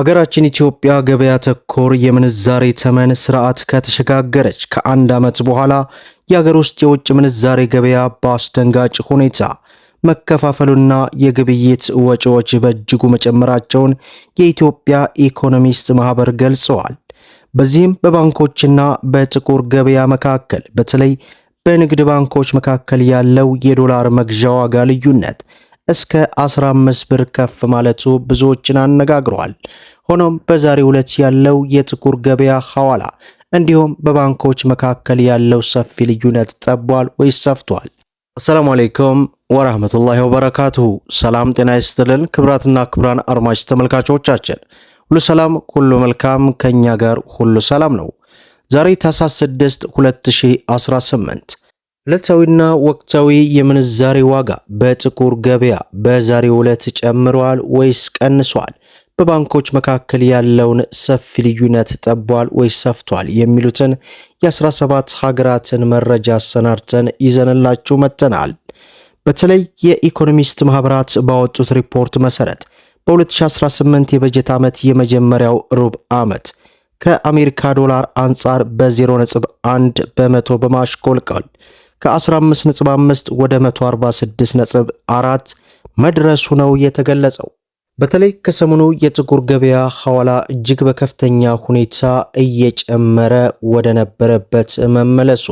ሀገራችን ኢትዮጵያ ገበያ ተኮር የምንዛሬ ተመን ስርዓት ከተሸጋገረች ከአንድ ዓመት በኋላ የሀገር ውስጥ የውጭ ምንዛሬ ገበያ በአስደንጋጭ ሁኔታ መከፋፈሉና የግብይት ወጪዎች በእጅጉ መጨመራቸውን የኢትዮጵያ ኢኮኖሚስት ማህበር ገልጸዋል። በዚህም በባንኮችና በጥቁር ገበያ መካከል በተለይ በንግድ ባንኮች መካከል ያለው የዶላር መግዣ ዋጋ ልዩነት እስከ 15 ብር ከፍ ማለቱ ብዙዎችን አነጋግሯል። ሆኖም በዛሬው ዕለት ያለው የጥቁር ገበያ ሐዋላ እንዲሁም በባንኮች መካከል ያለው ሰፊ ልዩነት ጠቧል ወይስ ሰፍቷል? አሰላሙ አለይኩም ወራህመቱላሂ ወበረካቱሁ። ሰላም ጤና ይስጥልን ክብራትና ክብራን አድማጭ ተመልካቾቻችን ሁሉ ሰላም ሁሉ መልካም፣ ከኛ ጋር ሁሉ ሰላም ነው። ዛሬ ታህሳስ 6 2018 ዕለታዊና ወቅታዊ የምንዛሬ ዋጋ በጥቁር ገበያ በዛሬው ዕለት ጨምሯል ወይስ ቀንሷል? በባንኮች መካከል ያለውን ሰፊ ልዩነት ጠቧል ወይስ ሰፍቷል? የሚሉትን የ17 ሀገራትን መረጃ አሰናድተን ይዘንላችሁ መጥተናል። በተለይ የኢኮኖሚስት ማህበራት ባወጡት ሪፖርት መሰረት በ2018 የበጀት ዓመት የመጀመሪያው ሩብ ዓመት ከአሜሪካ ዶላር አንጻር በ0.1 በመቶ በማሽቆልቆል ከ15.5 ወደ 146.4 መድረሱ ነው የተገለጸው። በተለይ ከሰሞኑ የጥቁር ገበያ ሐዋላ እጅግ በከፍተኛ ሁኔታ እየጨመረ ወደ ነበረበት መመለሱ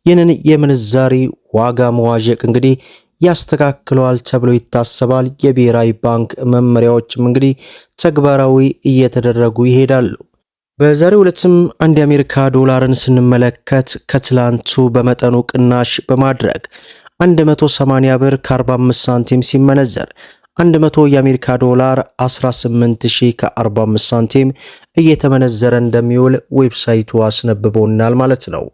ይህንን የምንዛሪ ዋጋ መዋዠቅ እንግዲህ ያስተካክለዋል ተብሎ ይታሰባል። የብሔራዊ ባንክ መመሪያዎችም እንግዲህ ተግባራዊ እየተደረጉ ይሄዳሉ። በዛሬው ዕለትም አንድ የአሜሪካ ዶላርን ስንመለከት ከትላንቱ በመጠኑ ቅናሽ በማድረግ 180 ብር ከ45 ሳንቲም ሲመነዘር 100 የአሜሪካ ዶላር 18000 ከ45 ሳንቲም እየተመነዘረ እንደሚውል ዌብሳይቱ አስነብቦናል ማለት ነው።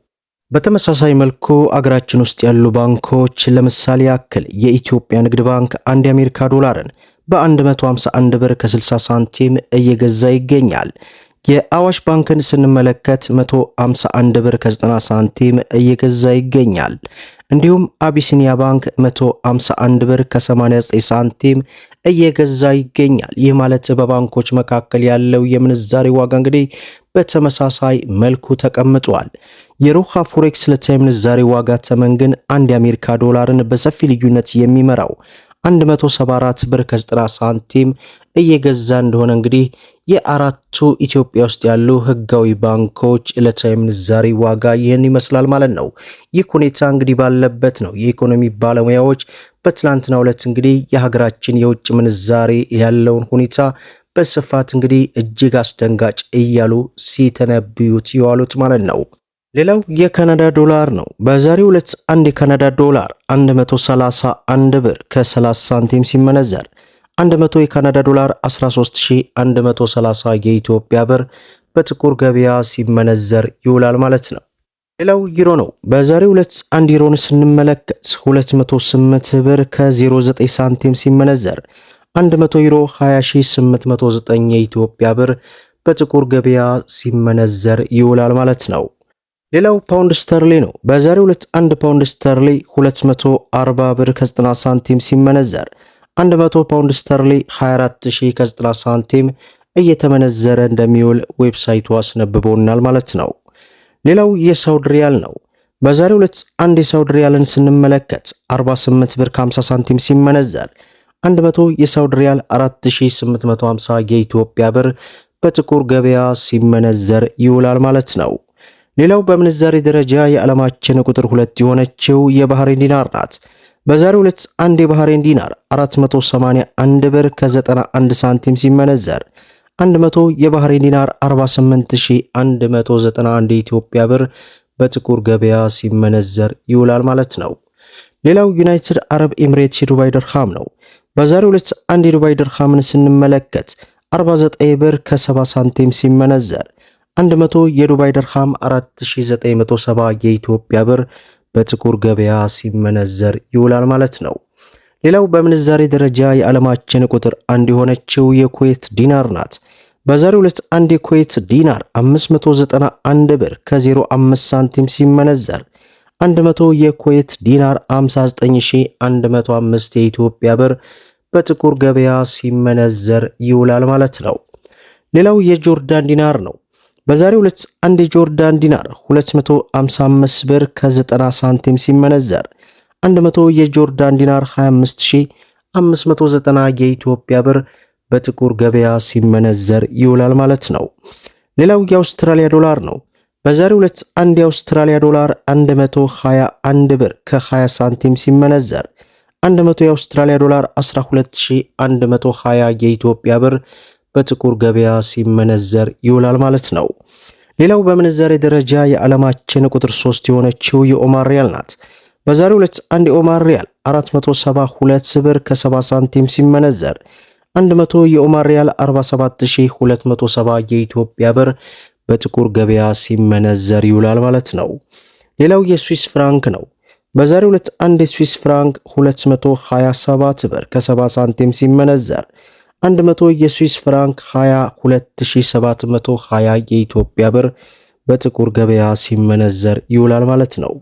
በተመሳሳይ መልኩ አገራችን ውስጥ ያሉ ባንኮች ለምሳሌ ያክል የኢትዮጵያ ንግድ ባንክ አንድ የአሜሪካ ዶላርን በ151 ብር ከ60 ሳንቲም እየገዛ ይገኛል። የአዋሽ ባንክን ስንመለከት 151 ብር ከ90 ሳንቲም እየገዛ ይገኛል። እንዲሁም አቢሲኒያ ባንክ 151 ብር ከ89 ሳንቲም እየገዛ ይገኛል። ይህ ማለት በባንኮች መካከል ያለው የምንዛሬ ዋጋ እንግዲህ በተመሳሳይ መልኩ ተቀምጧል። የሮሃ ፎሬክስ ዕለታዊ ምንዛሬ ዋጋ ተመን ግን አንድ የአሜሪካ ዶላርን በሰፊ ልዩነት የሚመራው 174 ብር ከ90 ሳንቲም እየገዛ እንደሆነ እንግዲህ የአራቱ ኢትዮጵያ ውስጥ ያሉ ህጋዊ ባንኮች ዕለታዊ ምንዛሬ ዋጋ ይህን ይመስላል ማለት ነው። ይህ ሁኔታ እንግዲህ ባለበት ነው የኢኮኖሚ ባለሙያዎች በትላንትናው ዕለት እንግዲህ የሀገራችን የውጭ ምንዛሬ ያለውን ሁኔታ በስፋት እንግዲህ እጅግ አስደንጋጭ እያሉ ሲተነብዩት የዋሉት ማለት ነው። ሌላው የካናዳ ዶላር ነው። በዛሬው ዕለት አንድ የካናዳ ዶላር 131 ብር ከ30 ሳንቲም ሲመነዘር 100 የካናዳ ዶላር 13130 የኢትዮጵያ ብር በጥቁር ገበያ ሲመነዘር ይውላል ማለት ነው። ሌላው ዩሮ ነው። በዛሬው ዕለት አንድ ዩሮን ስንመለከት 208 ብር ከ09 ሳንቲም ሲመነዘር 100 ዩሮ 20809 የኢትዮጵያ ብር በጥቁር ገበያ ሲመነዘር ይውላል ማለት ነው። ሌላው ፓውንድ ስተርሊ ነው። በዛሬው ዕለት 1 ፓውንድ ስተርሊ 240 ብር ከ90 ሳንቲም ሲመነዘር 100 ፓውንድ ስተርሊ 24000 ከ90 ሳንቲም እየተመነዘረ እንደሚውል ዌብሳይቱ አስነብቦናል ማለት ነው። ሌላው የሳውዲ ሪያል ነው። በዛሬው ዕለት አንድ የሳውዲ ሪያልን ስንመለከት 48 ብር ከ50 ሳንቲም ሲመነዘር 100 የሳውዲ ሪያል 4850 የኢትዮጵያ ብር በጥቁር ገበያ ሲመነዘር ይውላል ማለት ነው። ሌላው በምንዛሬ ደረጃ የዓለማችን ቁጥር 2 የሆነችው የባህሬን ዲናር ናት። በዛሬው ዕለት አንድ የባህሬን ዲናር 481 ብር ከ91 ሳንቲም ሲመነዘር 100 የባህሬን ዲናር 48191 የኢትዮጵያ ብር በጥቁር ገበያ ሲመነዘር ይውላል ማለት ነው። ሌላው ዩናይትድ አረብ ኤሚሬትስ የዱባይ ድርሃም ነው። በዛሬው ዕለት አንድ የዱባይ ድርሃምን ስንመለከት 49 ብር ከ70 ሳንቲም ሲመነዘር 100 የዱባይ ድርሃም 4970 የኢትዮጵያ ብር በጥቁር ገበያ ሲመነዘር ይውላል ማለት ነው። ሌላው በምንዛሬ ደረጃ የዓለማችን ቁጥር 1 የሆነችው የኩዌት ዲናር ናት። በዛሬው ዕለት አንድ የኩዌት ዲናር 591 ብር ከ05 ሳንቲም ሲመነዘር 100 የኩዌት ዲናር 59105 የኢትዮጵያ ብር በጥቁር ገበያ ሲመነዘር ይውላል ማለት ነው። ሌላው የጆርዳን ዲናር ነው። በዛሬው ዕለት አንድ የጆርዳን ዲናር 255 ብር ከ90 ሳንቲም ሲመነዘር 100 የጆርዳን ዲናር 25590 የኢትዮጵያ ብር በጥቁር ገበያ ሲመነዘር ይውላል ማለት ነው። ሌላው የአውስትራሊያ ዶላር ነው። በዛሬው ዕለት አንድ የአውስትራሊያ ዶላር 121 ብር ከ20 ሳንቲም ሲመነዘር 100 የአውስትራሊያ ዶላር 12120 የኢትዮጵያ ብር በጥቁር ገበያ ሲመነዘር ይውላል ማለት ነው። ሌላው በምንዛሬ ደረጃ የዓለማችን ቁጥር 3 የሆነችው የኦማር ሪያል ናት። በዛሬው ዕለት አንድ የኦማር ሪያል 472 ብር ከ70 ሳንቲም ሲመነዘር 100 የኦማር ሪያል 47270 የኢትዮጵያ ብር በጥቁር ገበያ ሲመነዘር ይውላል ማለት ነው። ሌላው የስዊስ ፍራንክ ነው። በዛሬው ዕለት አንድ የስዊስ ፍራንክ 227 ብር ከ70 ሳንቲም ሲመነዘር 100 የስዊስ ፍራንክ 22720 የኢትዮጵያ ብር በጥቁር ገበያ ሲመነዘር ይውላል ማለት ነው።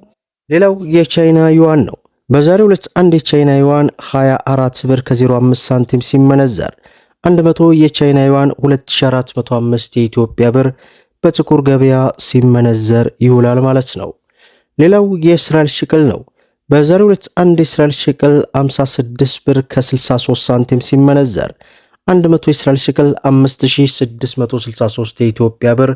ሌላው የቻይና ዩዋን ነው። በዛሬው ዕለት አንድ የቻይና ዩዋን 24 ብር ከ05 ሳንቲም ሲመነዘር 100 የቻይና ዩዋን 2405 የኢትዮጵያ ብር በጥቁር ገበያ ሲመነዘር ይውላል ማለት ነው። ሌላው የእስራኤል ሽቅል ነው። በዛሬው ዕለት አንድ የእስራኤል ሽቅል 56 ብር ከ63 ሳንቲም ሲመነዘር 100 የእስራኤል ሽቅል 5663 የኢትዮጵያ ብር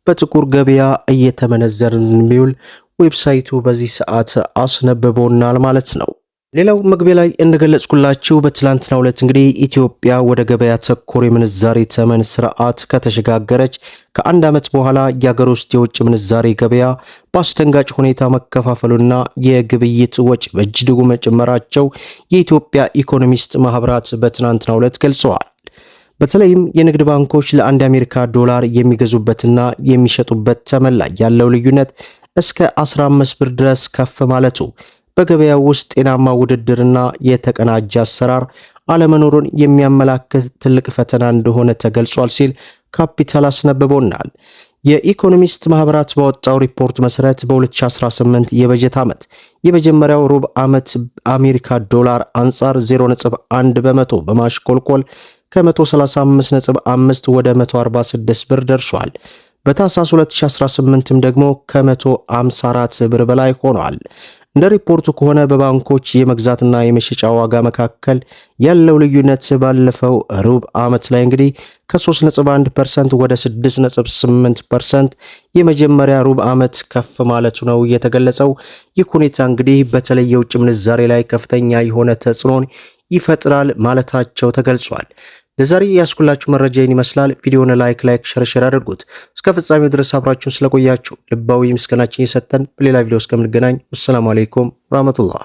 በጥቁር ገበያ እየተመነዘረ እንደሚውል ዌብሳይቱ በዚህ ሰዓት አስነብቦናል ማለት ነው። ሌላው መግቢያ ላይ እንደገለጽኩላችሁ በትላንትናው ዕለት እንግዲህ ኢትዮጵያ ወደ ገበያ ተኮር የምንዛሬ ተመን ስርዓት ከተሸጋገረች ከአንድ ዓመት በኋላ የሀገር ውስጥ የውጭ ምንዛሬ ገበያ በአስደንጋጭ ሁኔታ መከፋፈሉና የግብይት ወጪ በእጅጉ መጨመራቸው የኢትዮጵያ ኢኮኖሚስት ማህበራት በትላንትናው ዕለት ገልጸዋል። በተለይም የንግድ ባንኮች ለአንድ የአሜሪካ ዶላር የሚገዙበትና የሚሸጡበት ተመን ላይ ያለው ልዩነት እስከ 15 ብር ድረስ ከፍ ማለቱ በገበያው ውስጥ ጤናማ ውድድርና የተቀናጀ አሰራር አለመኖሩን የሚያመላክት ትልቅ ፈተና እንደሆነ ተገልጿል ሲል ካፒታል አስነብቦናል። የኢኮኖሚስት ማህበራት ባወጣው ሪፖርት መሰረት በ2018 የበጀት ዓመት የመጀመሪያው ሩብ ዓመት አሜሪካ ዶላር አንጻር 0.1 በመቶ በማሽቆልቆል ከ135.5 ወደ 146 ብር ደርሷል። በታህሳስ 2018ም ደግሞ ከ154 ብር በላይ ሆኗል። እንደ ሪፖርቱ ከሆነ በባንኮች የመግዛትና የመሸጫ ዋጋ መካከል ያለው ልዩነት ባለፈው ሩብ ዓመት ላይ እንግዲህ ከ3.1% ወደ 6.8% የመጀመሪያ ሩብ ዓመት ከፍ ማለቱ ነው የተገለጸው። ይህ ሁኔታ እንግዲህ በተለይ የውጭ ምንዛሬ ላይ ከፍተኛ የሆነ ተጽዕኖን ይፈጥራል ማለታቸው ተገልጿል። ለዛሬ ያስኩላችሁ መረጃ ይመስላል። ቪዲዮውን ላይክ ሸር አድርጉት። እስከ ፍጻሜው ድረስ አብራችሁን ስለቆያችሁ ልባዊ ምስጋናችን እየሰጠን በሌላ ቪዲዮ እስከምንገናኝ ወሰላሙ አለይኩም ወራህመቱላህ